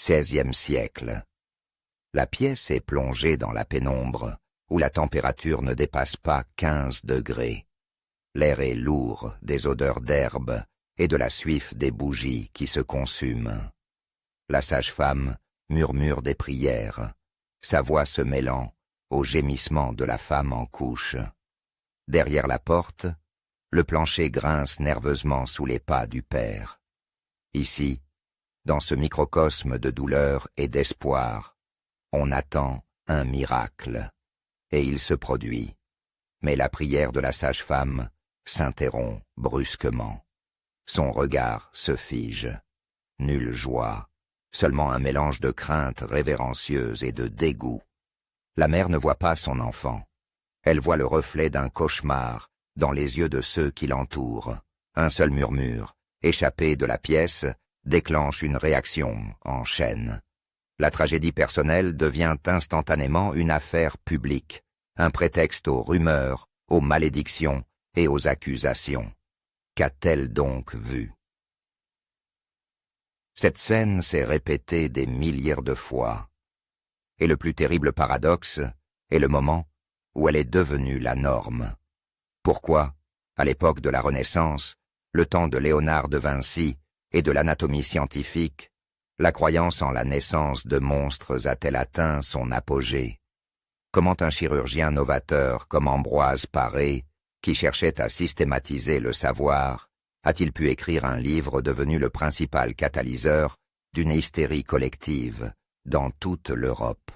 XVIe siècle. La pièce est plongée dans la pénombre, où la température ne dépasse pas 15 degrés. L'air est lourd des odeurs d'herbe et de la suif des bougies qui se consument. La sage-femme murmure des prières, sa voix se mêlant au gémissement de la femme en couche. Derrière la porte, le plancher grince nerveusement sous les pas du père. Ici, dans ce microcosme de douleur et d'espoir, on attend un miracle, et il se produit. Mais la prière de la sage-femme s'interrompt brusquement. Son regard se fige. Nulle joie, seulement un mélange de crainte révérencieuse et de dégoût. La mère ne voit pas son enfant. Elle voit le reflet d'un cauchemar dans les yeux de ceux qui l'entourent. Un seul murmure, échappé de la pièce, déclenche une réaction en chaîne. La tragédie personnelle devient instantanément une affaire publique, un prétexte aux rumeurs, aux malédictions et aux accusations. Qu'a-t-elle donc vu? Cette scène s'est répétée des milliers de fois. Et le plus terrible paradoxe est le moment où elle est devenue la norme. Pourquoi, à l'époque de la Renaissance, le temps de Léonard de Vinci et de l'anatomie scientifique, la croyance en la naissance de monstres a-t-elle atteint son apogée? Comment un chirurgien novateur comme Ambroise Paré, qui cherchait à systématiser le savoir, a-t-il pu écrire un livre devenu le principal catalyseur d'une hystérie collective dans toute l'Europe?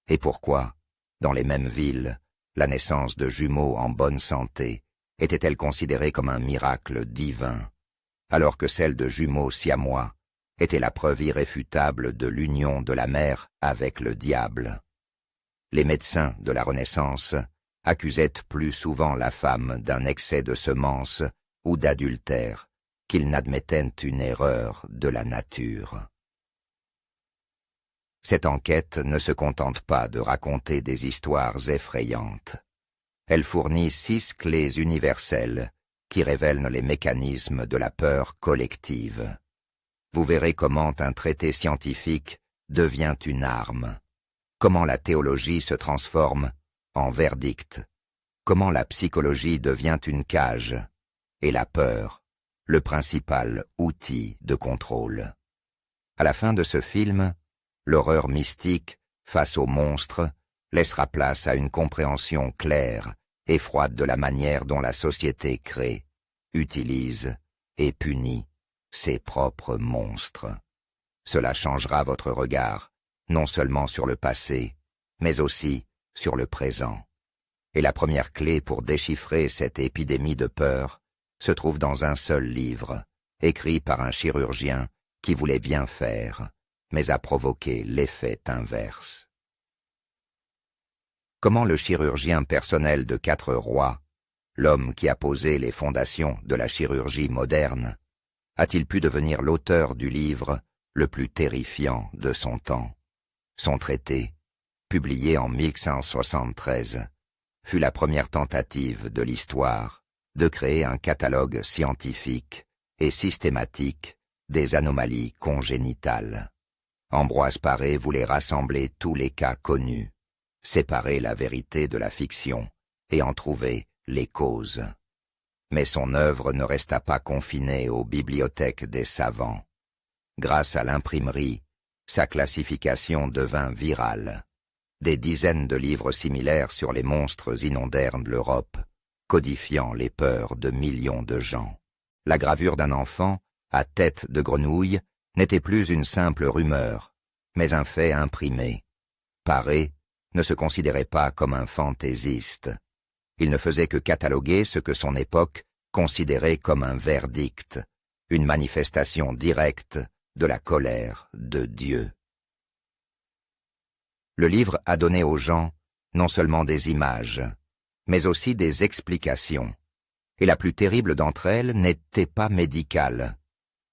Et pourquoi, dans les mêmes villes, la naissance de jumeaux en bonne santé était-elle considérée comme un miracle divin, alors que celle de jumeaux siamois était la preuve irréfutable de l'union de la mère avec le diable? Les médecins de la Renaissance accusaient plus souvent la femme d'un excès de semences ou d'adultère qu'ils n'admettaient une erreur de la nature. Cette enquête ne se contente pas de raconter des histoires effrayantes. Elle fournit 6 clés universelles qui révèlent les mécanismes de la peur collective. Vous verrez comment un traité scientifique devient une arme, comment la théologie se transforme en verdict, comment la psychologie devient une cage, et la peur, le principal outil de contrôle. À la fin de ce film, l'horreur mystique, face aux monstres, laissera place à une compréhension claire et froide de la manière dont la société crée, utilise et punit ses propres monstres. Cela changera votre regard, non seulement sur le passé, mais aussi sur le présent. Et la première clé pour déchiffrer cette épidémie de peur se trouve dans un seul livre, écrit par un chirurgien qui voulait bien faire, mais a provoqué l'effet inverse. Comment le chirurgien personnel de 4 rois, l'homme qui a posé les fondations de la chirurgie moderne, a-t-il pu devenir l'auteur du livre le plus terrifiant de son temps? Son traité, publié en 1573, fut la première tentative de l'histoire de créer un catalogue scientifique et systématique des anomalies congénitales. Ambroise Paré voulait rassembler tous les cas connus, séparer la vérité de la fiction et en trouver les causes. Mais son œuvre ne resta pas confinée aux bibliothèques des savants. Grâce à l'imprimerie, sa classification devint virale. Des dizaines de livres similaires sur les monstres inondèrent l'Europe, codifiant les peurs de millions de gens. La gravure d'un enfant à tête de grenouille n'était plus une simple rumeur, mais un fait imprimé. Paré ne se considérait pas comme un fantaisiste. Il ne faisait que cataloguer ce que son époque considérait comme un verdict, une manifestation directe de la colère de Dieu. Le livre a donné aux gens non seulement des images, mais aussi des explications, et la plus terrible d'entre elles n'était pas médicale.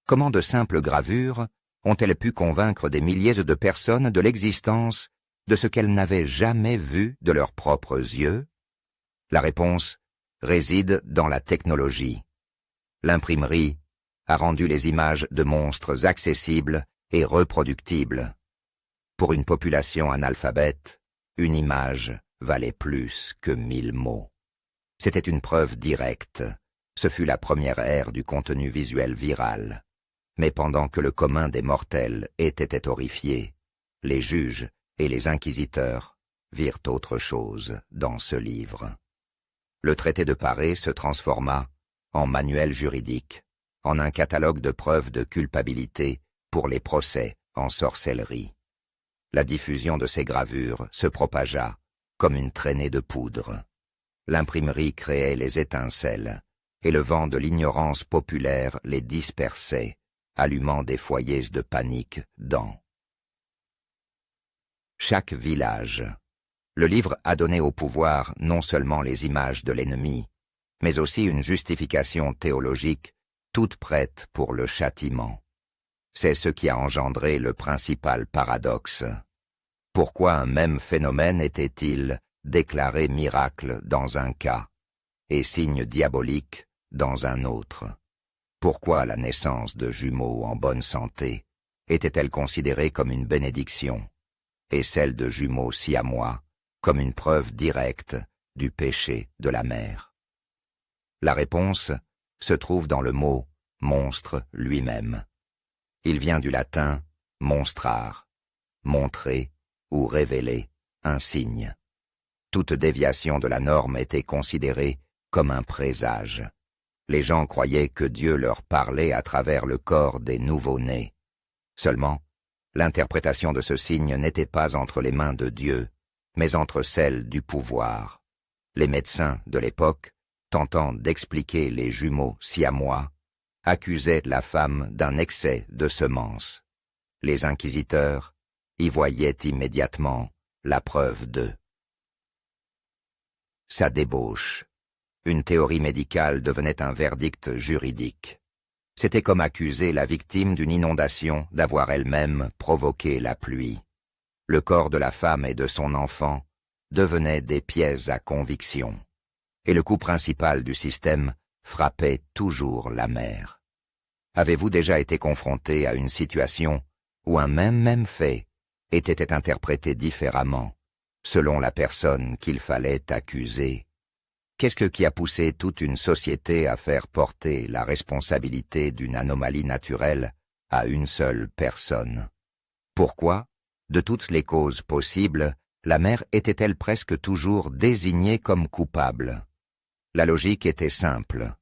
Comment de simples gravures ont-elles pu convaincre des milliers de personnes de l'existence de ce qu'elles n'avaient jamais vu de leurs propres yeux? La réponse réside dans la technologie. L'imprimerie a rendu les images de monstres accessibles et reproductible. Pour une population analphabète, une image valait plus que 1000 mots. C'était une preuve directe. Ce fut la première ère du contenu visuel viral. Mais pendant que le commun des mortels était horrifié, les juges et les inquisiteurs virent autre chose dans ce livre. Le traité de Paré se transforma en manuel juridique, en un catalogue de preuves de culpabilité pour les procès en sorcellerie. La diffusion de ces gravures se propagea comme une traînée de poudre. L'imprimerie créait les étincelles, et le vent de l'ignorance populaire les dispersait, allumant des foyers de panique dans chaque village. Le livre a donné au pouvoir non seulement les images de l'ennemi, mais aussi une justification théologique toute prête pour le châtiment. C'est ce qui a engendré le principal paradoxe. Pourquoi un même phénomène était-il déclaré miracle dans un cas et signe diabolique dans un autre? Pourquoi la naissance de jumeaux en bonne santé était-elle considérée comme une bénédiction et celle de jumeaux siamois comme une preuve directe du péché de la mère? La réponse se trouve dans le mot « monstre » lui-même. Il vient du latin « monstrar », montrer ou révéler un signe. Toute déviation de la norme était considérée comme un présage. Les gens croyaient que Dieu leur parlait à travers le corps des nouveau-nés. Seulement, l'interprétation de ce signe n'était pas entre les mains de Dieu, mais entre celles du pouvoir. Les médecins de l'époque, tentant d'expliquer les jumeaux siamois, accusaient la femme d'un excès de semences. Les inquisiteurs y voyaient immédiatement la preuve de sa débauche. Une théorie médicale devenait un verdict juridique. C'était comme accuser la victime d'une inondation d'avoir elle-même provoqué la pluie. Le corps de la femme et de son enfant devenaient des pièces à conviction, et le coup principal du système frappait toujours la mère. Avez-vous déjà été confronté à une situation où un même fait était interprété différemment, selon la personne qu'il fallait accuser? Qu'est-ce qui a poussé toute une société à faire porter la responsabilité d'une anomalie naturelle à une seule personne? Pourquoi, de toutes les causes possibles, la mère était-elle presque toujours désignée comme coupable? La logique était simple.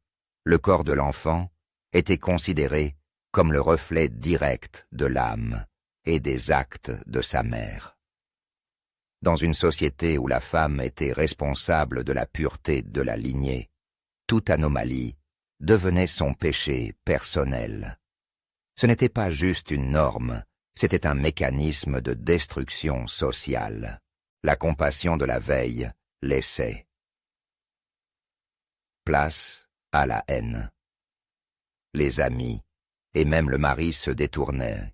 Le corps de l'enfant était considéré comme le reflet direct de l'âme et des actes de sa mère. Dans une société où la femme était responsable de la pureté de la lignée, toute anomalie devenait son péché personnel. Ce n'était pas juste une norme, c'était un mécanisme de destruction sociale. La compassion de la veille laissait place à la haine. Les amis, et même le mari se détournaient,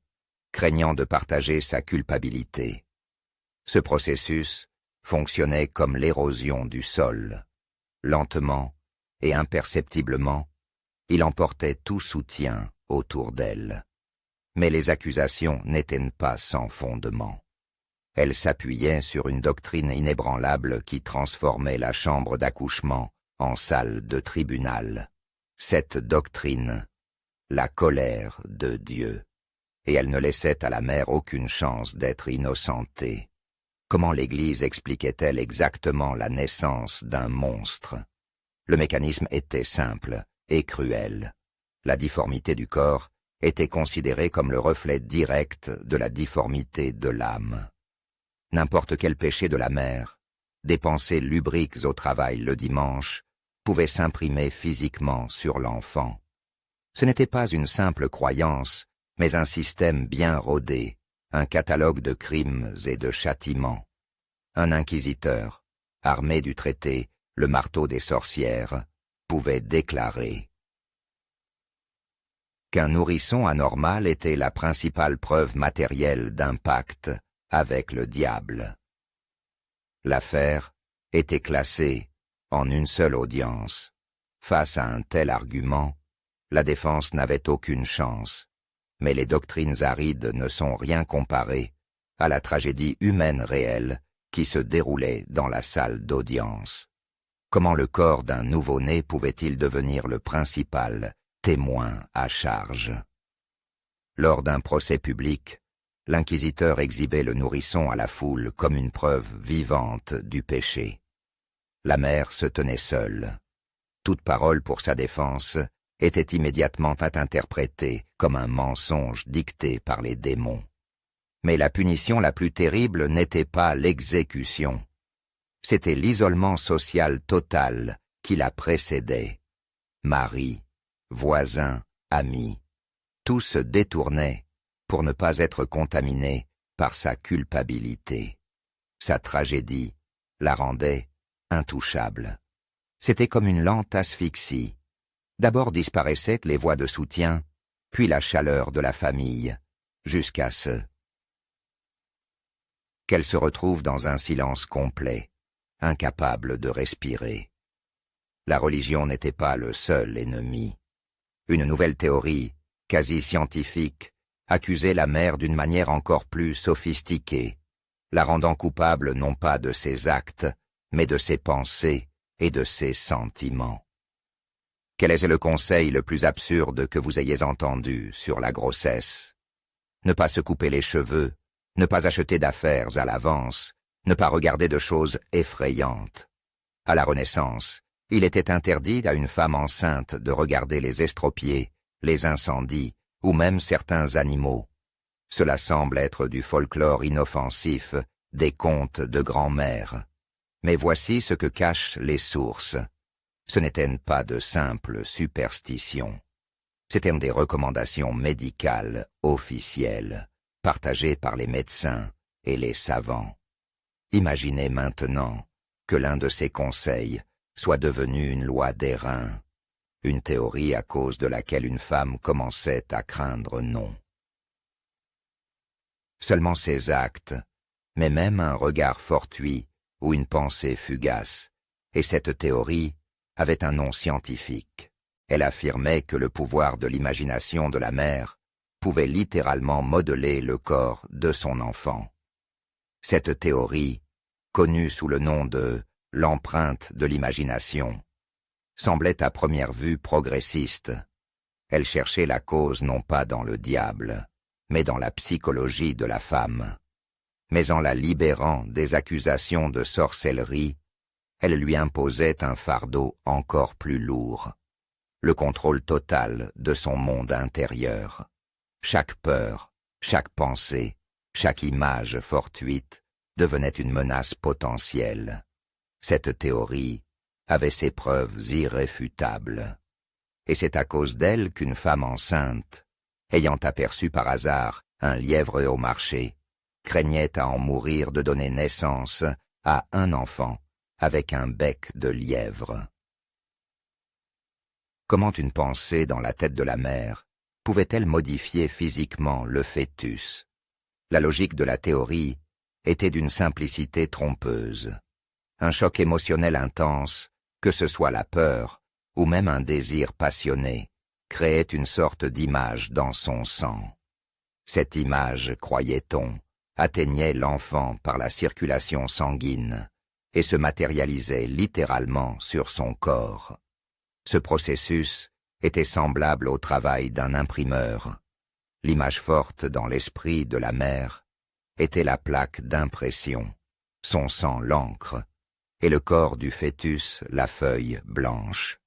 craignant de partager sa culpabilité. Ce processus fonctionnait comme l'érosion du sol. Lentement et imperceptiblement, il emportait tout soutien autour d'elle. Mais les accusations n'étaient pas sans fondement. Elles s'appuyaient sur une doctrine inébranlable qui transformait la chambre d'accouchement en salle de tribunal. Cette doctrine, la colère de Dieu. Et elle ne laissait à la mère aucune chance d'être innocentée. Comment l'Église expliquait-elle exactement la naissance d'un monstre? Le mécanisme était simple et cruel. La difformité du corps était considérée comme le reflet direct de la difformité de l'âme. N'importe quel péché de la mère, des pensées lubriques au travail le dimanche, pouvait s'imprimer physiquement sur l'enfant. Ce n'était pas une simple croyance, mais un système bien rodé, un catalogue de crimes et de châtiments. Un inquisiteur, armé du traité, le marteau des sorcières, pouvait déclarer qu'un nourrisson anormal était la principale preuve matérielle d'un pacte avec le diable. L'affaire était classée en une seule audience. Face à un tel argument, la défense n'avait aucune chance. Mais les doctrines arides ne sont rien comparées à la tragédie humaine réelle qui se déroulait dans la salle d'audience. Comment le corps d'un nouveau-né pouvait-il devenir le principal témoin à charge? Lors d'un procès public, l'inquisiteur exhibait le nourrisson à la foule comme une preuve vivante du péché. La mère se tenait seule. Toute parole pour sa défense était immédiatement interprétée comme un mensonge dicté par les démons. Mais la punition la plus terrible n'était pas l'exécution. C'était l'isolement social total qui la précédait. Mari, voisins, amis, tout se détournait pour ne pas être contaminé par sa culpabilité. Sa tragédie la rendait intouchable. C'était comme une lente asphyxie. D'abord disparaissaient les voix de soutien, puis la chaleur de la famille, jusqu'à ce qu'elle se retrouve dans un silence complet, incapable de respirer. La religion n'était pas le seul ennemi. Une nouvelle théorie, quasi scientifique, accusait la mère d'une manière encore plus sophistiquée, la rendant coupable non pas de ses actes, mais de ses pensées et de ses sentiments. Quel est le conseil le plus absurde que vous ayez entendu sur la grossesse? Ne pas se couper les cheveux, ne pas acheter d'affaires à l'avance, ne pas regarder de choses effrayantes. À la Renaissance, il était interdit à une femme enceinte de regarder les estropiés, les incendies ou même certains animaux. Cela semble être du folklore inoffensif, des contes de grand-mère. Mais voici ce que cachent les sources. Ce n'étaient pas de simples superstitions. C'étaient des recommandations médicales officielles, partagées par les médecins et les savants. Imaginez maintenant que l'un de ces conseils soit devenu une loi d'airain, une théorie à cause de laquelle une femme commençait à craindre non. Seulement ses actes, mais même un regard fortuit ou une pensée fugace, et cette théorie avait un nom scientifique. Elle affirmait que le pouvoir de l'imagination de la mère pouvait littéralement modeler le corps de son enfant. Cette théorie, connue sous le nom de l'empreinte de l'imagination, semblait à première vue progressiste. Elle cherchait la cause non pas dans le diable, mais dans la psychologie de la femme. Mais en la libérant des accusations de sorcellerie, elle lui imposait un fardeau encore plus lourd, le contrôle total de son monde intérieur. Chaque peur, chaque pensée, chaque image fortuite devenait une menace potentielle. Cette théorie avait ses preuves irréfutables. Et c'est à cause d'elle qu'une femme enceinte, ayant aperçu par hasard un lièvre au marché, craignait à en mourir de donner naissance à un enfant avec un bec de lièvre. Comment une pensée dans la tête de la mère pouvait-elle modifier physiquement le fœtus? La logique de la théorie était d'une simplicité trompeuse. Un choc émotionnel intense, que ce soit la peur ou même un désir passionné, créait une sorte d'image dans son sang. Cette image, croyait-on, atteignait l'enfant par la circulation sanguine et se matérialisait littéralement sur son corps. Ce processus était semblable au travail d'un imprimeur. L'image forte dans l'esprit de la mère était la plaque d'impression, son sang l'encre, et le corps du fœtus la feuille blanche.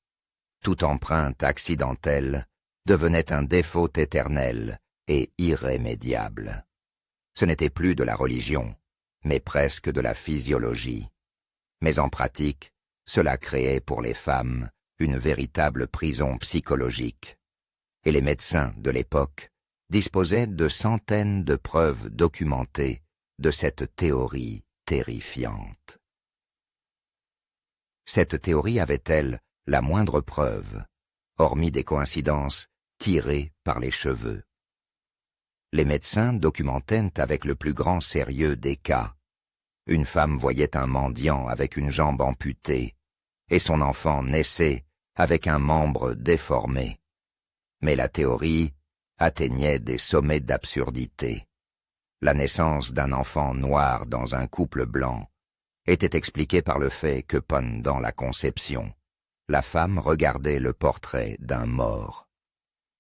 Toute empreinte accidentelle devenait un défaut éternel et irrémédiable. Ce n'était plus de la religion, mais presque de la physiologie. Mais en pratique, cela créait pour les femmes une véritable prison psychologique. Et les médecins de l'époque disposaient de centaines de preuves documentées de cette théorie terrifiante. Cette théorie avait-elle la moindre preuve, hormis des coïncidences tirées par les cheveux? Les médecins documentaient avec le plus grand sérieux des cas. Une femme voyait un mendiant avec une jambe amputée, et son enfant naissait avec un membre déformé. Mais la théorie atteignait des sommets d'absurdité. La naissance d'un enfant noir dans un couple blanc était expliquée par le fait que pendant la conception, la femme regardait le portrait d'un mort.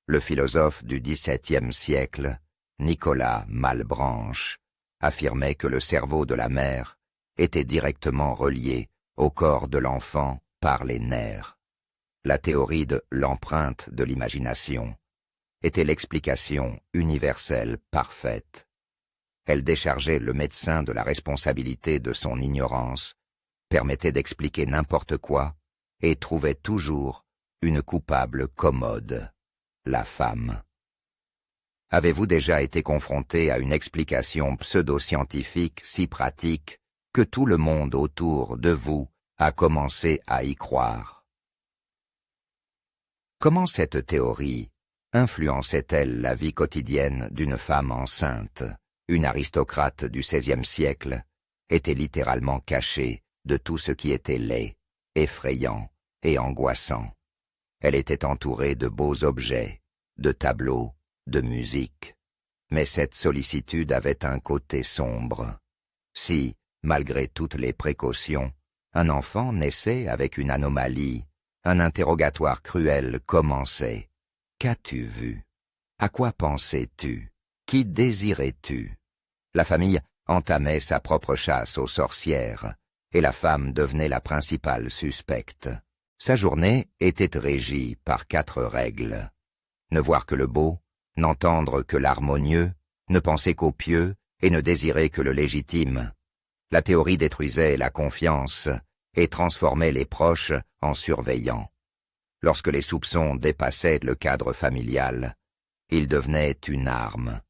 Le philosophe du XVIIe siècle, Nicolas Malebranche, affirmait que le cerveau de la mère était directement relié au corps de l'enfant par les nerfs. La théorie de l'empreinte de l'imagination était l'explication universelle parfaite. Elle déchargeait le médecin de la responsabilité de son ignorance, permettait d'expliquer n'importe quoi et trouvait toujours une coupable commode, la femme. Avez-vous déjà été confronté à une explication pseudo-scientifique si pratique que tout le monde autour de vous a commencé à y croire? Comment cette théorie influençait-elle la vie quotidienne d'une femme enceinte? Une aristocrate du XVIe siècle était littéralement cachée de tout ce qui était laid, effrayant et angoissant. Elle était entourée de beaux objets, de tableaux, de musique. Mais cette sollicitude avait un côté sombre. Si, malgré toutes les précautions, un enfant naissait avec une anomalie, un interrogatoire cruel commençait. Qu'as-tu vu? À quoi pensais-tu? Qui désirais-tu? La famille entamait sa propre chasse aux sorcières, et la femme devenait la principale suspecte. Sa journée était régie par 4 règles. Ne voir que le beau, n'entendre que l'harmonieux, ne penser qu'au pieux et ne désirer que le légitime. La théorie détruisait la confiance et transformait les proches en surveillants. Lorsque les soupçons dépassaient le cadre familial, ils devenaient une arme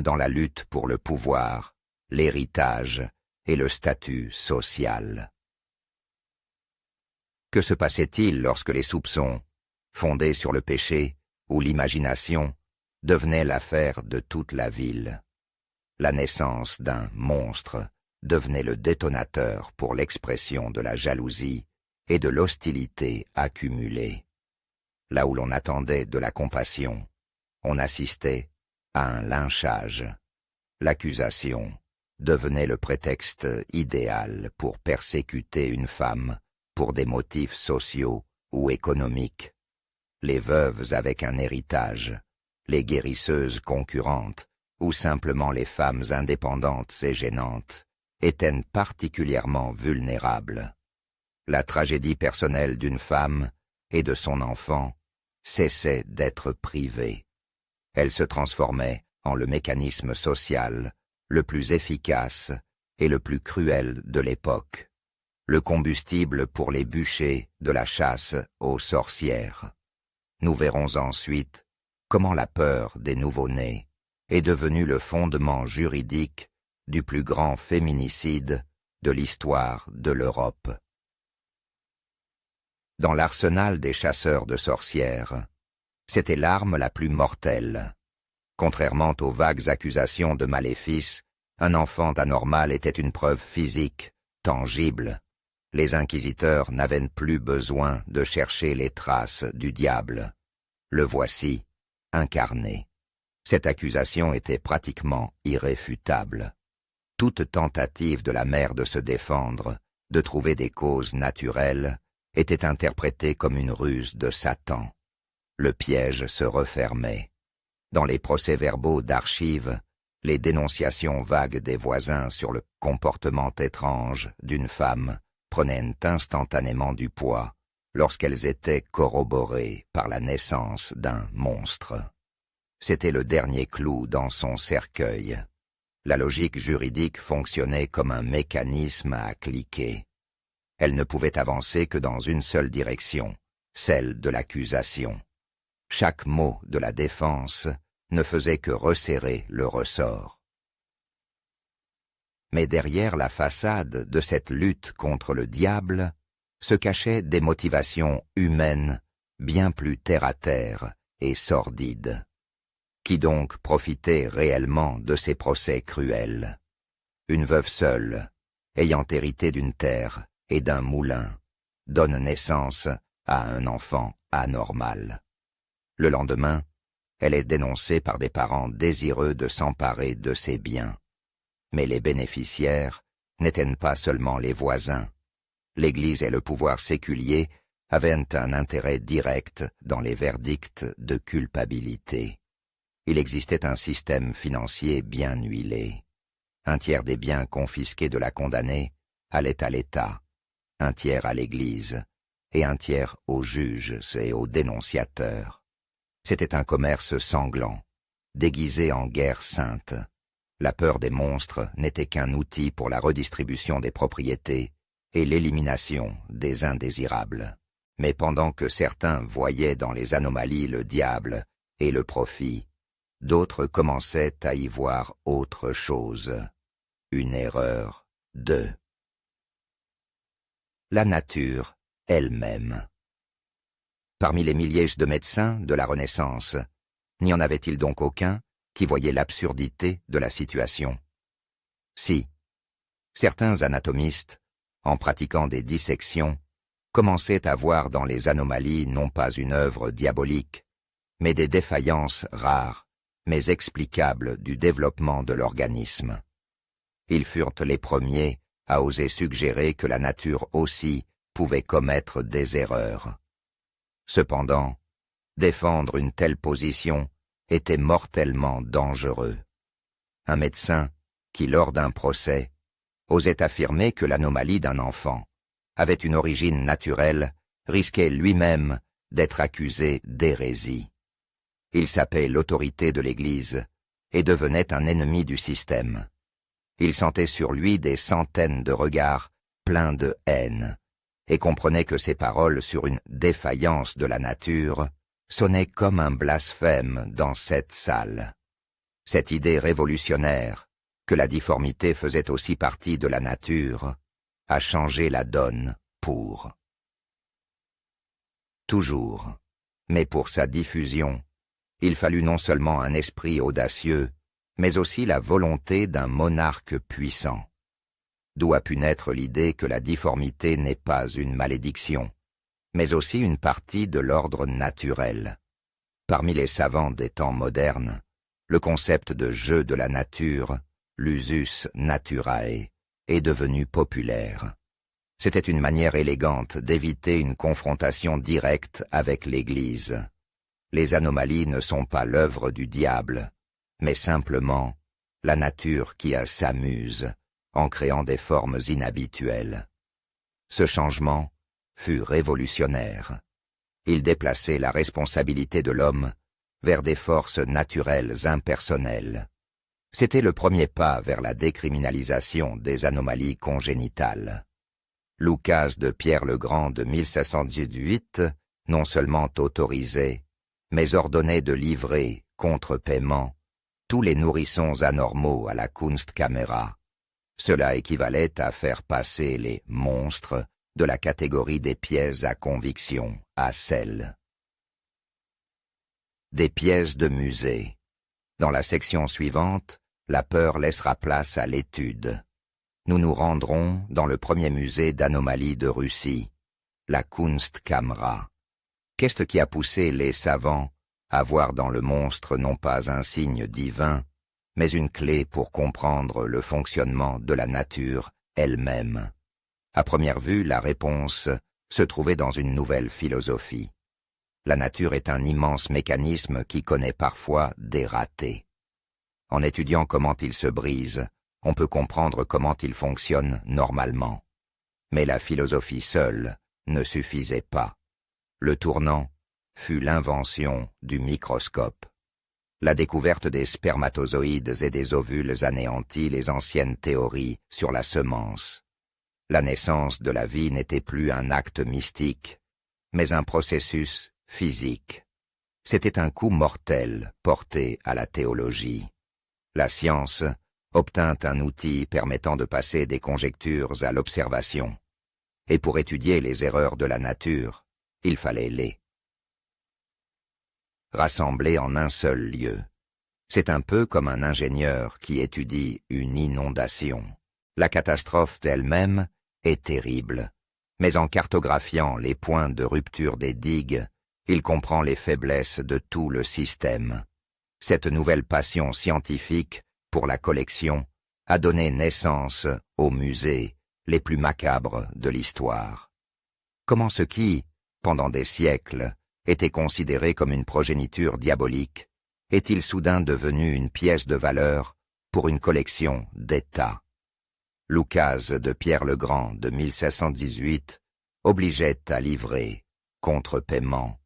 dans la lutte pour le pouvoir, l'héritage et le statut social. Que se passait-il lorsque les soupçons, fondés sur le péché ou l'imagination, devenaient l'affaire de toute la ville? La naissance d'un monstre devenait le détonateur pour l'expression de la jalousie et de l'hostilité accumulée. Là où l'on attendait de la compassion, on assistait à un lynchage. L'accusation devenait le prétexte idéal pour persécuter une femme pour des motifs sociaux ou économiques. Les veuves avec un héritage, les guérisseuses concurrentes ou simplement les femmes indépendantes et gênantes étaient particulièrement vulnérables. La tragédie personnelle d'une femme et de son enfant cessait d'être privée. Elle se transformait en le mécanisme social le plus efficace et le plus cruel de l'époque, le combustible pour les bûchers de la chasse aux sorcières. Nous verrons ensuite comment la peur des nouveau-nés est devenue le fondement juridique du plus grand féminicide de l'histoire de l'Europe. Dans l'arsenal des chasseurs de sorcières, c'était l'arme la plus mortelle. Contrairement aux vagues accusations de maléfice, un enfant anormal était une preuve physique, tangible. Les inquisiteurs n'avaient plus besoin de chercher les traces du diable. Le voici, incarné. Cette accusation était pratiquement irréfutable. Toute tentative de la mère de se défendre, de trouver des causes naturelles, était interprétée comme une ruse de Satan. Le piège se refermait. Dans les procès-verbaux d'archives, les dénonciations vagues des voisins sur le comportement étrange d'une femme prenaient instantanément du poids lorsqu'elles étaient corroborées par la naissance d'un monstre. C'était le dernier clou dans son cercueil. La logique juridique fonctionnait comme un mécanisme à cliquer. Elle ne pouvait avancer que dans une seule direction, celle de l'accusation. Chaque mot de la défense ne faisait que resserrer le ressort. Mais derrière la façade de cette lutte contre le diable se cachaient des motivations humaines bien plus terre-à-terre et sordides. Qui donc profitait réellement de ces procès cruels? Une veuve seule, ayant hérité d'une terre et d'un moulin, donne naissance à un enfant anormal. Le lendemain, Elle est dénoncée par des parents désireux de s'emparer de ses biens. Mais les bénéficiaires n'étaient pas seulement les voisins. L'Église et le pouvoir séculier avaient un intérêt direct dans les verdicts de culpabilité. Il existait un système financier bien huilé. Un tiers des biens confisqués de la condamnée allait à l'État, un tiers à l'Église, et un tiers aux juges et aux dénonciateurs. C'était un commerce sanglant, déguisé en guerre sainte. La peur des monstres n'était qu'un outil pour la redistribution des propriétés et l'élimination des indésirables. Mais pendant que certains voyaient dans les anomalies le diable et le profit, d'autres commençaient à y voir autre chose. Une erreur de la nature elle-même. Parmi les milliers de médecins de la Renaissance, n'y en avait-il donc aucun qui voyait l'absurdité de la situation? Si, certains anatomistes, en pratiquant des dissections, commençaient à voir dans les anomalies non pas une œuvre diabolique, mais des défaillances rares, mais explicables du développement de l'organisme. Ils furent les premiers à oser suggérer que la nature aussi pouvait commettre des erreurs. Cependant, défendre une telle position était mortellement dangereux. Un médecin qui, lors d'un procès, osait affirmer que l'anomalie d'un enfant avait une origine naturelle, risquait lui-même d'être accusé d'hérésie. Il sapait l'autorité de l'Église et devenait un ennemi du système. Il sentait sur lui des centaines de regards pleins de haine et comprenait que ses paroles sur une défaillance de la nature sonnaient comme un blasphème dans cette salle. Cette idée révolutionnaire, que la difformité faisait aussi partie de la nature, a changé la donne pour. Toujours, mais pour sa diffusion, il fallut non seulement un esprit audacieux, mais aussi la volonté d'un monarque puissant. D'où a pu naître l'idée que la difformité n'est pas une malédiction, mais aussi une partie de l'ordre naturel. Parmi les savants des temps modernes, le concept de jeu de la nature, l'usus naturae, est devenu populaire. C'était une manière élégante d'éviter une confrontation directe avec l'Église. Les anomalies ne sont pas l'œuvre du diable, mais simplement la nature qui s'amuse en créant des formes inhabituelles. Ce changement fut révolutionnaire. Il déplaçait la responsabilité de l'homme vers des forces naturelles impersonnelles. C'était le premier pas vers la décriminalisation des anomalies congénitales. L'oukase de Pierre le Grand de 1718 non seulement autorisait, mais ordonnait de livrer, contre paiement, tous les nourrissons anormaux à la Kunstkamera. Cela équivalait à faire passer les monstres de la catégorie des pièces à conviction à celle des pièces de musée. Dans la section suivante, la peur laissera place à l'étude. Nous nous rendrons dans le premier musée d'anomalies de Russie, la Kunstkamera. Qu'est-ce qui a poussé les savants à voir dans le monstre non pas un signe divin, mais une clé pour comprendre le fonctionnement de la nature elle-même? À première vue, la réponse se trouvait dans une nouvelle philosophie. La nature est un immense mécanisme qui connaît parfois des ratés. En étudiant comment il se brise, on peut comprendre comment il fonctionne normalement. Mais la philosophie seule ne suffisait pas. Le tournant fut l'invention du microscope. La découverte des spermatozoïdes et des ovules anéantit les anciennes théories sur la semence. La naissance de la vie n'était plus un acte mystique, mais un processus physique. C'était un coup mortel porté à la théologie. La science obtint un outil permettant de passer des conjectures à l'observation. Et pour étudier les erreurs de la nature, il fallait les rassembler en un seul lieu. C'est un peu comme un ingénieur qui étudie une inondation. La catastrophe d'elle-même est terrible, mais en cartographiant les points de rupture des digues, il comprend les faiblesses de tout le système. Cette nouvelle passion scientifique pour la collection a donné naissance aux musées les plus macabres de l'histoire. Comment ce qui, pendant des siècles, était considéré comme une progéniture diabolique, est-il soudain devenu une pièce de valeur pour une collection d'État? L'oukase de Pierre le Grand de 1618 obligeait à livrer, contre paiement,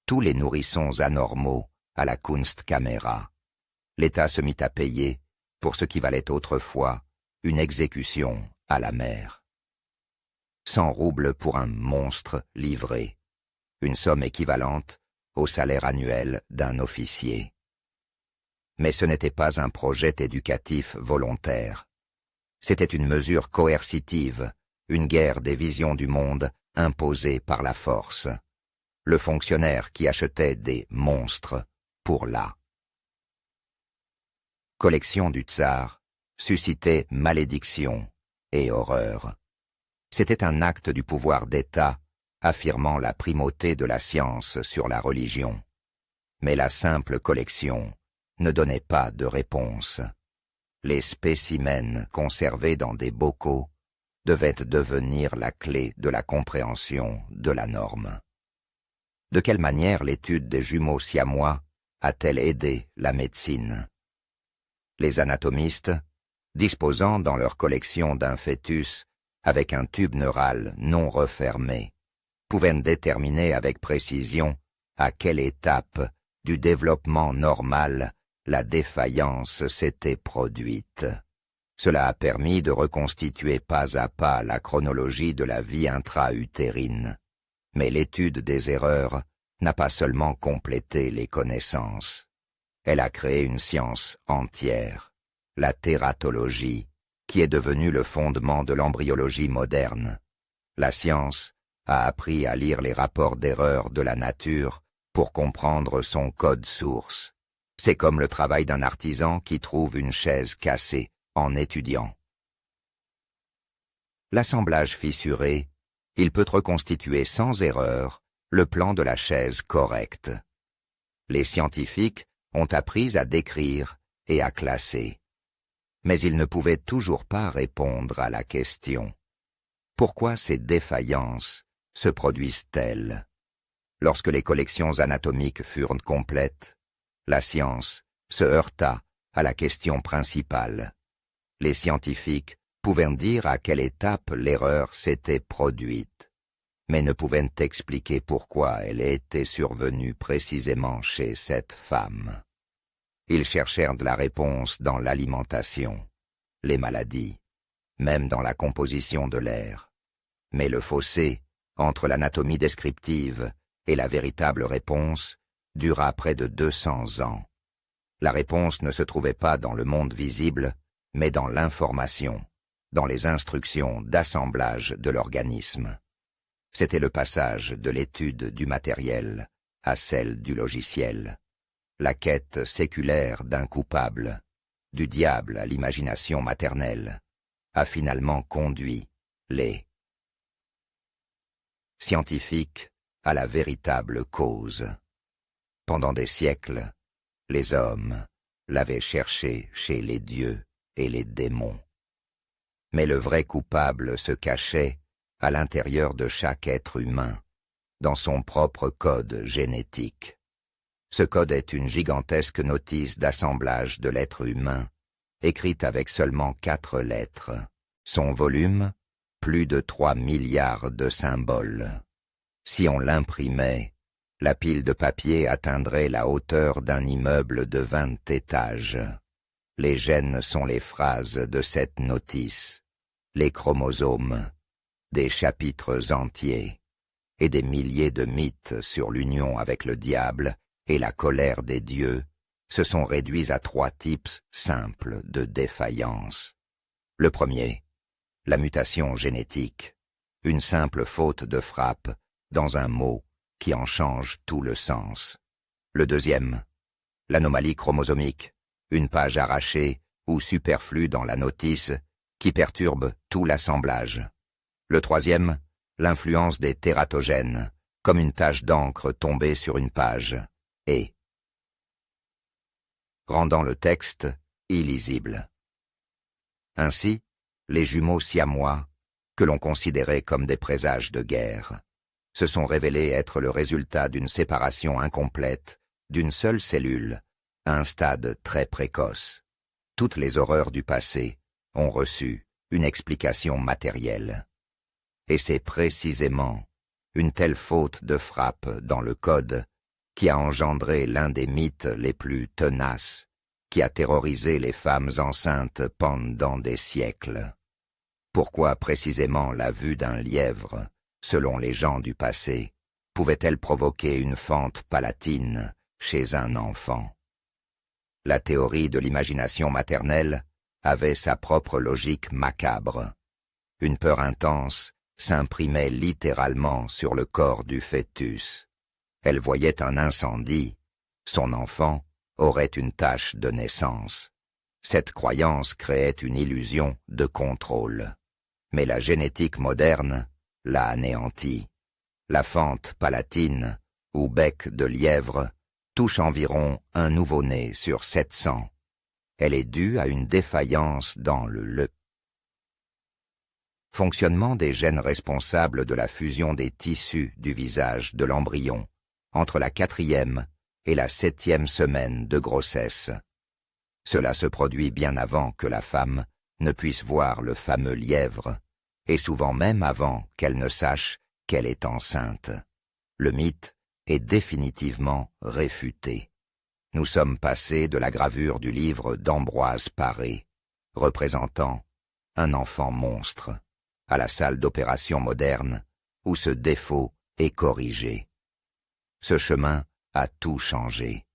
tous les nourrissons anormaux à la Kunstkamera. L'État se mit à payer pour ce qui valait autrefois une exécution à la mer. 100 roubles pour un monstre livré, une somme équivalente au salaire annuel d'un officier. Mais ce n'était pas un projet éducatif volontaire. C'était une mesure coercitive, une guerre des visions du monde imposée par la force. Le fonctionnaire qui achetait des monstres pour la collection du tsar suscitait malédiction et horreur. C'était un acte du pouvoir d'État affirmant la primauté de la science sur la religion. Mais la simple collection ne donnait pas de réponse. Les spécimens conservés dans des bocaux devaient devenir la clé de la compréhension de la norme. De quelle manière l'étude des jumeaux siamois a-t-elle aidé la médecine? Les anatomistes, disposant dans leur collection d'un fœtus avec un tube neural non refermé, pouvaient déterminer avec précision à quelle étape du développement normal la défaillance s'était produite. Cela a permis de reconstituer pas à pas la chronologie de la vie intra-utérine. Mais l'étude des erreurs n'a pas seulement complété les connaissances. Elle a créé une science entière, la tératologie, qui est devenue le fondement de l'embryologie moderne. La science a appris à lire les rapports d'erreurs de la nature pour comprendre son code source. C'est comme le travail d'un artisan qui trouve une chaise cassée en étudiant. L'assemblage fissuré, il peut reconstituer sans erreur le plan de la chaise correcte. Les scientifiques ont appris à décrire et à classer. Mais ils ne pouvaient toujours pas répondre à la question. Pourquoi ces défaillances se produisent-elles? Lorsque les collections anatomiques furent complètes, la science se heurta à la question principale. Les scientifiques pouvaient dire à quelle étape l'erreur s'était produite, mais ne pouvaient expliquer pourquoi elle était survenue précisément chez cette femme. Ils cherchèrent de la réponse dans l'alimentation, les maladies, même dans la composition de l'air. Mais le fossé entre l'anatomie descriptive et la véritable réponse dura près de 200 ans. La réponse ne se trouvait pas dans le monde visible, mais dans l'information, dans les instructions d'assemblage de l'organisme. C'était le passage de l'étude du matériel à celle du logiciel, la quête séculaire d'un coupable, du diable à l'imagination maternelle, a finalement conduit les scientifiques à la véritable cause. Pendant des siècles, les hommes l'avaient cherché chez les dieux et les démons. Mais le vrai coupable se cachait à l'intérieur de chaque être humain, dans son propre code génétique. Ce code est une gigantesque notice d'assemblage de l'être humain, écrite avec seulement 4 lettres. Son volume, plus de 3 milliards de symboles. Si on l'imprimait, la pile de papier atteindrait la hauteur d'un immeuble de 20 étages. Les gènes sont les phrases de cette notice, les chromosomes, des chapitres entiers, et des milliers de mythes sur l'union avec le diable et la colère des dieux se sont réduits à 3 types simples de défaillance. Le premier, la mutation génétique, une simple faute de frappe dans un mot qui en change tout le sens. Le deuxième, l'anomalie chromosomique, une page arrachée ou superflue dans la notice qui perturbe tout l'assemblage. Le troisième, l'influence des tératogènes, comme une tache d'encre tombée sur une page. Et rendant le texte illisible. Ainsi, les jumeaux siamois, que l'on considérait comme des présages de guerre, se sont révélés être le résultat d'une séparation incomplète d'une seule cellule, à un stade très précoce. Toutes les horreurs du passé ont reçu une explication matérielle. Et c'est précisément une telle faute de frappe dans le code qui a engendré l'un des mythes les plus tenaces, qui a terrorisé les femmes enceintes pendant des siècles. Pourquoi précisément la vue d'un lièvre, selon les gens du passé, pouvait-elle provoquer une fente palatine chez un enfant? La théorie de l'imagination maternelle avait sa propre logique macabre. Une peur intense s'imprimait littéralement sur le corps du fœtus. Elle voyait un incendie. Son enfant aurait une tache de naissance. Cette croyance créait une illusion de contrôle. Mais la génétique moderne l'a anéantie. La fente palatine, ou bec de lièvre, touche environ un nouveau-né sur 700. Elle est due à une défaillance dans le fonctionnement des gènes responsables de la fusion des tissus du visage de l'embryon entre la 4e et la 7e semaine de grossesse. Cela se produit bien avant que la femme ne puisse voir le fameux lièvre, et souvent même avant qu'elle ne sache qu'elle est enceinte. Le mythe est définitivement réfuté. Nous sommes passés de la gravure du livre d'Ambroise Paré, représentant un enfant monstre, à la salle d'opération moderne, où ce défaut est corrigé. Ce chemin a tout changé.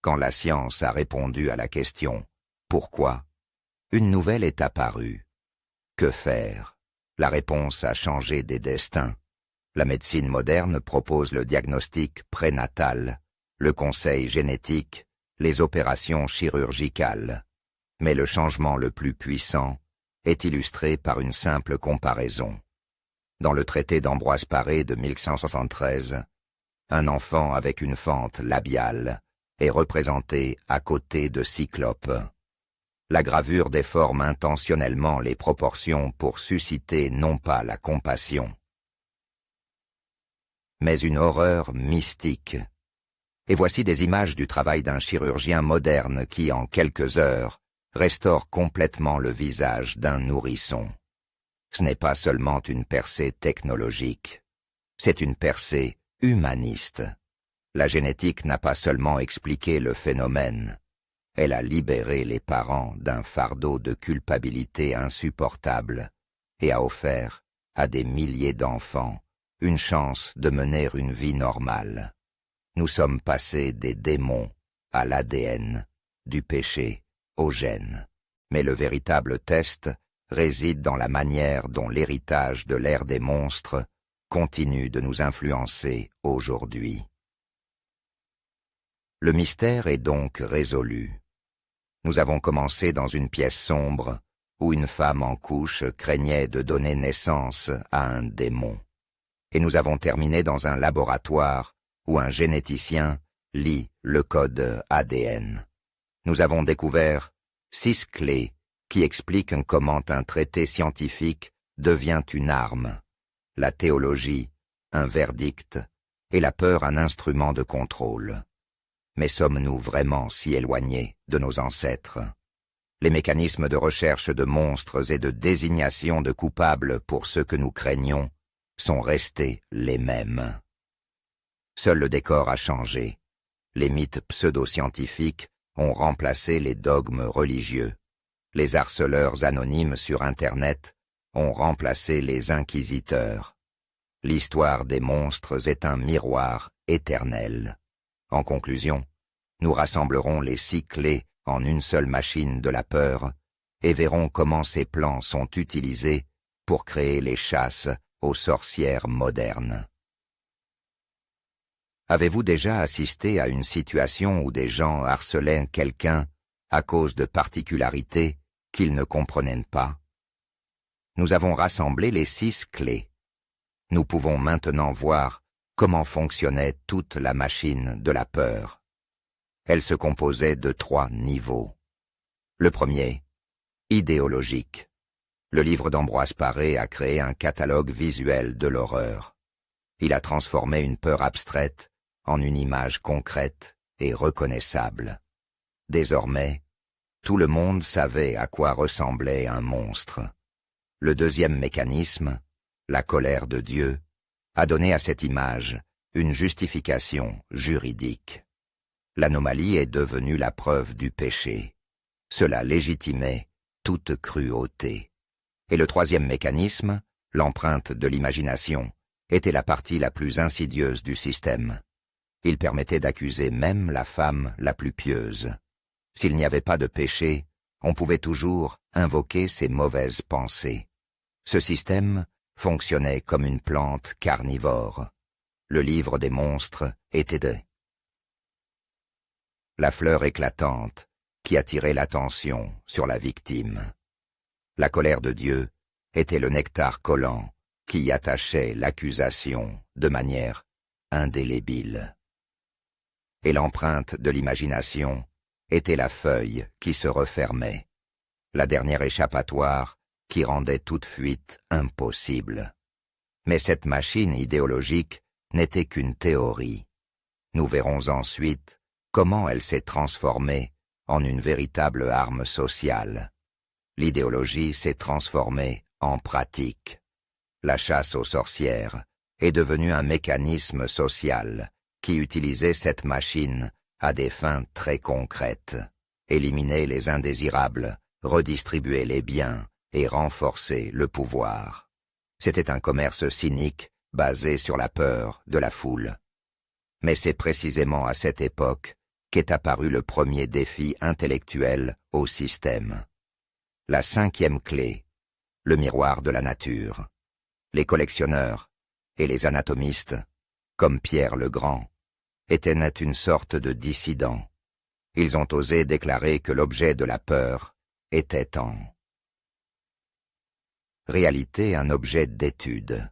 Quand la science a répondu à la question « Pourquoi ?», une nouvelle est apparue. Que faire? La réponse a changé des destins. La médecine moderne propose le diagnostic prénatal, le conseil génétique, les opérations chirurgicales. Mais le changement le plus puissant est illustré par une simple comparaison. Dans le traité d'Ambroise Paré de 1173, un enfant avec une fente labiale est représenté à côté de Cyclope. La gravure déforme intentionnellement les proportions pour susciter non pas la compassion, mais une horreur mystique. Et voici des images du travail d'un chirurgien moderne qui, en quelques heures, restaure complètement le visage d'un nourrisson. Ce n'est pas seulement une percée technologique, c'est une percée humaniste. La génétique n'a pas seulement expliqué le phénomène, elle a libéré les parents d'un fardeau de culpabilité insupportable et a offert à des milliers d'enfants une chance de mener une vie normale. Nous sommes passés des démons à l'ADN, du péché au gène. Mais le véritable test réside dans la manière dont l'héritage de l'ère des monstres continue de nous influencer aujourd'hui. Le mystère est donc résolu. Nous avons commencé dans une pièce sombre où une femme en couche craignait de donner naissance à un démon. Et nous avons terminé dans un laboratoire où un généticien lit le code ADN. Nous avons découvert 6 clés qui expliquent comment un traité scientifique devient une arme, la théologie un verdict et la peur un instrument de contrôle. Mais sommes-nous vraiment si éloignés de nos ancêtres? Les mécanismes de recherche de monstres et de désignation de coupables pour ceux que nous craignons sont restés les mêmes. Seul le décor a changé. Les mythes pseudo-scientifiques ont remplacé les dogmes religieux. Les harceleurs anonymes sur Internet ont remplacé les inquisiteurs. L'histoire des monstres est un miroir éternel. En conclusion, nous rassemblerons les 6 clés en une seule machine de la peur et verrons comment ces plans sont utilisés pour créer les chasses aux sorcières modernes. Avez-vous déjà assisté à une situation où des gens harcelaient quelqu'un à cause de particularités qu'ils ne comprenaient pas? Nous avons rassemblé les 6 clés. Nous pouvons maintenant voir comment fonctionnait toute la machine de la peur. Elle se composait de 3 niveaux. Le premier, idéologique. Le livre d'Ambroise Paré a créé un catalogue visuel de l'horreur. Il a transformé une peur abstraite en une image concrète et reconnaissable. Désormais, tout le monde savait à quoi ressemblait un monstre. Le deuxième mécanisme, la colère de Dieu, a donné à cette image une justification juridique. L'anomalie est devenue la preuve du péché. Cela légitimait toute cruauté. Et le troisième mécanisme, l'empreinte de l'imagination, était la partie la plus insidieuse du système. Il permettait d'accuser même la femme la plus pieuse. S'il n'y avait pas de péché, on pouvait toujours invoquer ses mauvaises pensées. Ce système fonctionnait comme une plante carnivore. Le livre des monstres était la fleur éclatante qui attirait l'attention sur la victime. La colère de Dieu était le nectar collant qui y attachait l'accusation de manière indélébile. Et l'empreinte de l'imagination était la feuille qui se refermait, la dernière échappatoire qui rendait toute fuite impossible. Mais cette machine idéologique n'était qu'une théorie. Nous verrons ensuite comment elle s'est transformée en une véritable arme sociale. L'idéologie s'est transformée en pratique. La chasse aux sorcières est devenue un mécanisme social qui utilisait cette machine à des fins très concrètes: éliminer les indésirables, redistribuer les biens et renforcer le pouvoir. C'était un commerce cynique basé sur la peur de la foule. Mais c'est précisément à cette époque qu'est apparu le premier défi intellectuel au système. La 5e clé, le miroir de la nature. Les collectionneurs et les anatomistes, comme Pierre le Grand, étaient nés une sorte de dissidents. Ils ont osé déclarer que l'objet de la peur était en réalité un objet d'étude.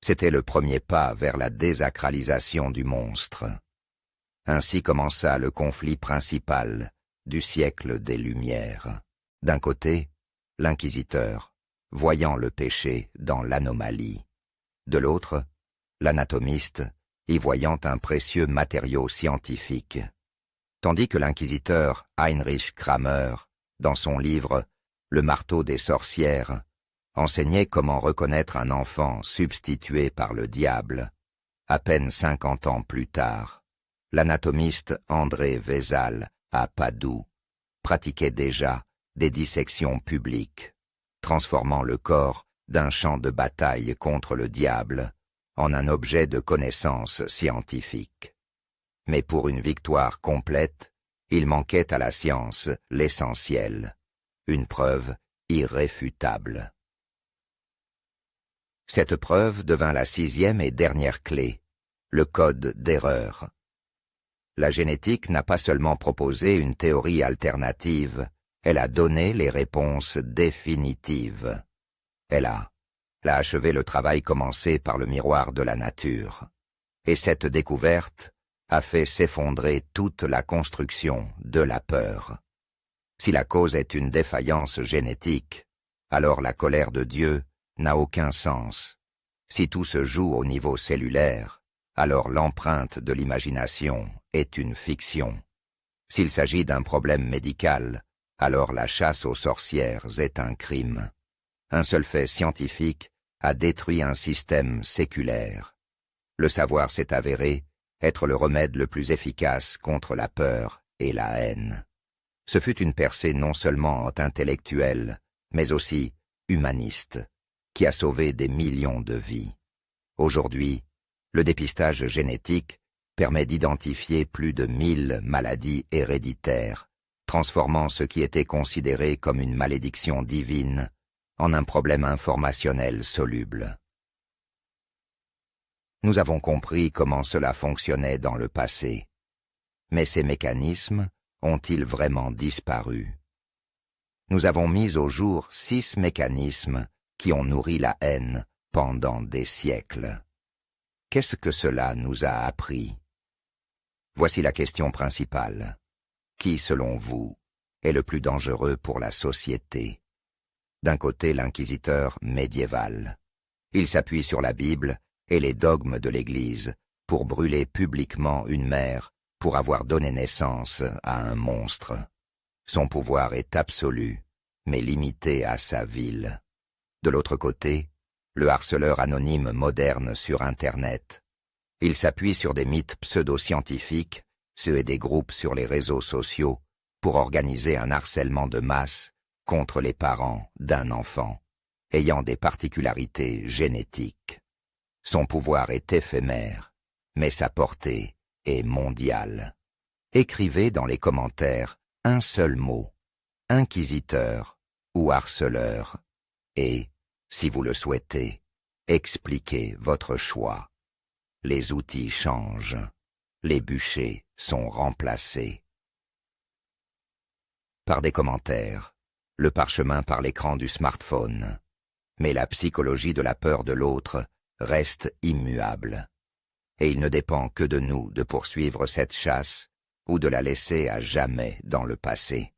C'était le premier pas vers la désacralisation du monstre. Ainsi commença le conflit principal du siècle des Lumières. D'un côté, l'inquisiteur, voyant le péché dans l'anomalie. De l'autre, l'anatomiste, y voyant un précieux matériau scientifique. Tandis que l'inquisiteur Heinrich Kramer, dans son livre « Le marteau des sorcières », enseignait comment reconnaître un enfant substitué par le diable, à peine 50 ans plus tard, l'anatomiste André Vézal, à Padoue, pratiquait déjà des dissections publiques, transformant le corps d'un champ de bataille contre le diable en un objet de connaissance scientifique. Mais pour une victoire complète, il manquait à la science l'essentiel, une preuve irréfutable. Cette preuve devint la 6e et dernière clé, le code d'erreur. La génétique n'a pas seulement proposé une théorie alternative, elle a donné les réponses définitives. Elle a achevé le travail commencé par le miroir de la nature. Et cette découverte a fait s'effondrer toute la construction de la peur. Si la cause est une défaillance génétique, alors la colère de Dieu n'a aucun sens. Si tout se joue au niveau cellulaire, alors l'empreinte de l'imagination est une fiction. S'il s'agit d'un problème médical, alors la chasse aux sorcières est un crime. Un seul fait scientifique a détruit un système séculaire. Le savoir s'est avéré être le remède le plus efficace contre la peur et la haine. Ce fut une percée non seulement intellectuelle, mais aussi humaniste, qui a sauvé des millions de vies. Aujourd'hui, le dépistage génétique permet d'identifier plus de 1000 maladies héréditaires, transformant ce qui était considéré comme une malédiction divine en un problème informationnel soluble. Nous avons compris comment cela fonctionnait dans le passé, mais ces mécanismes ont-ils vraiment disparu? Nous avons mis au jour 6 mécanismes qui ont nourri la haine pendant des siècles. Qu'est-ce que cela nous a appris? Voici la question principale. Qui, selon vous, est le plus dangereux pour la société? D'un côté, l'inquisiteur médiéval. Il s'appuie sur la Bible et les dogmes de l'Église pour brûler publiquement une mère pour avoir donné naissance à un monstre. Son pouvoir est absolu, mais limité à sa ville. De l'autre côté, le harceleur anonyme moderne sur Internet. Il s'appuie sur des mythes pseudo-scientifiques, ceux et des groupes sur les réseaux sociaux, pour organiser un harcèlement de masse contre les parents d'un enfant, ayant des particularités génétiques. Son pouvoir est éphémère, mais sa portée est mondiale. Écrivez dans les commentaires un seul mot, inquisiteur ou harceleur, et, si vous le souhaitez, expliquez votre choix. Les outils changent, les bûchers sont remplacés. Par des commentaires, le parchemin par l'écran du smartphone, mais la psychologie de la peur de l'autre reste immuable. Et il ne dépend que de nous de poursuivre cette chasse ou de la laisser à jamais dans le passé.